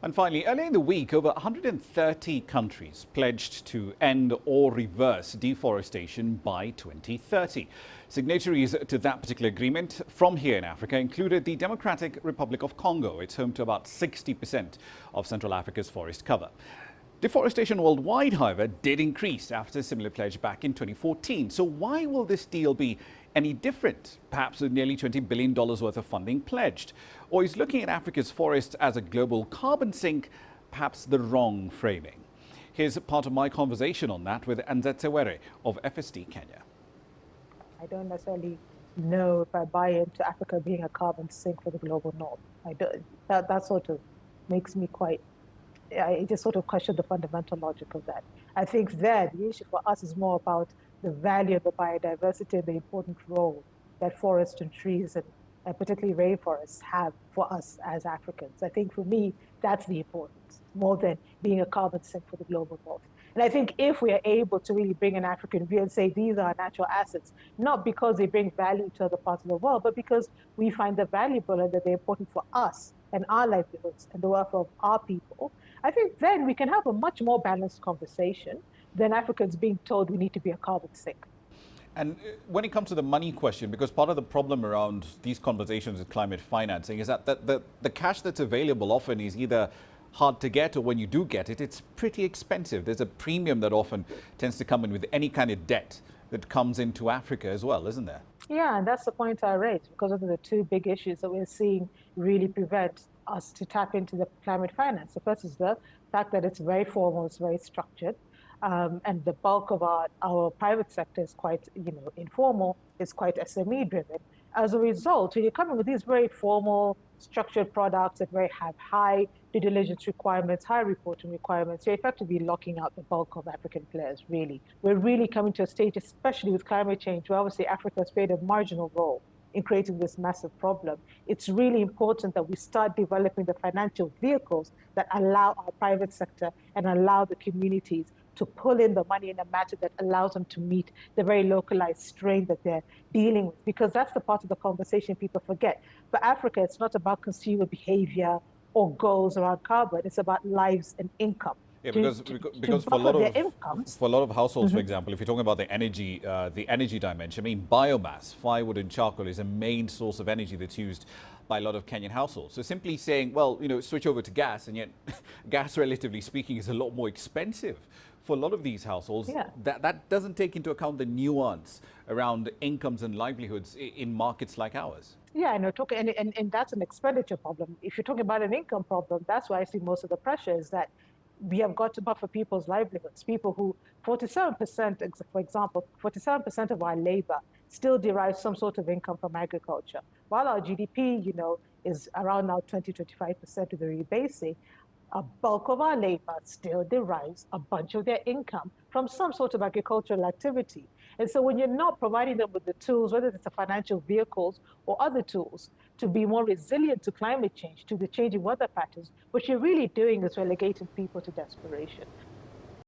And finally, earlier in the week, over 130 countries pledged to end or reverse deforestation by 2030. Signatories to that particular agreement from here in Africa included the Democratic Republic of Congo. It's home to about 60% of Central Africa's forest cover. Deforestation worldwide, however, did increase after a similar pledge back in 2014. So why will this deal be any different, perhaps with nearly $20 billion worth of funding pledged? Or is looking at Africa's forests as a global carbon sink perhaps the wrong framing? Here's part of my conversation on that with Anzetse Were of FSD-Kenya. I don't necessarily know if I buy into Africa being a carbon sink for the global north. I don't. That sort of makes me I just sort of question the fundamental logic of that. I think the issue for us is more about the value of the biodiversity and the important role that forests and trees and particularly rainforests have for us as Africans. I think for me, that's the importance, more than being a carbon sink for the global north. And I think if we are able to really bring an African view and say these are natural assets, not because they bring value to other parts of the world, but because we find them valuable and that they're important for us and our livelihoods and the welfare of our people, I think then we can have a much more balanced conversation than Africans being told we need to be a carbon sink. And when it comes to the money question, because part of the problem around these conversations with climate financing is that the cash that's available often is either hard to get, or when you do get it, it's pretty expensive. There's a premium that often tends to come in with any kind of debt that comes into Africa as well, isn't there? Yeah, and that's the point I raised, because those are the two big issues that we're seeing really prevent us to tap into the climate finance. The first is the fact that it's very formal, it's very structured, and the bulk of our private sector is quite, informal, it's quite SME driven. As a result, when you're coming with these very formal, structured products that have high due diligence requirements, high reporting requirements, you're effectively locking out the bulk of African players, really. We're really coming to a stage, especially with climate change, where obviously Africa has played a marginal role in creating this massive problem. It's really important that we start developing the financial vehicles that allow our private sector and allow the communities to pull in the money in a manner that allows them to meet the very localized strain that they're dealing with. Because that's the part of the conversation people forget. For Africa, it's not about consumer behavior or goals around carbon. It's about lives and income. Yeah, because for a lot of households, for example, if you're talking about the energy dimension, I mean, biomass, firewood and charcoal is a main source of energy that's used by a lot of Kenyan households. So simply saying, well, switch over to gas, and yet gas, relatively speaking, is a lot more expensive for a lot of these households. Yeah. That doesn't take into account the nuance around incomes and livelihoods in markets like ours. Yeah, and that's an expenditure problem. If you're talking about an income problem, that's why I see most of the pressure is that we have got to buffer people's livelihoods. People who, 47%, for example, 47% of our labor still derives some sort of income from agriculture. While our GDP, is around now 20-25% of the rebasing, a bulk of our labor still derives a bunch of their income from some sort of agricultural activity. And so when you're not providing them with the tools, whether it's the financial vehicles or other tools, to be more resilient to climate change, to the changing weather patterns, what you're really doing is relegating people to desperation.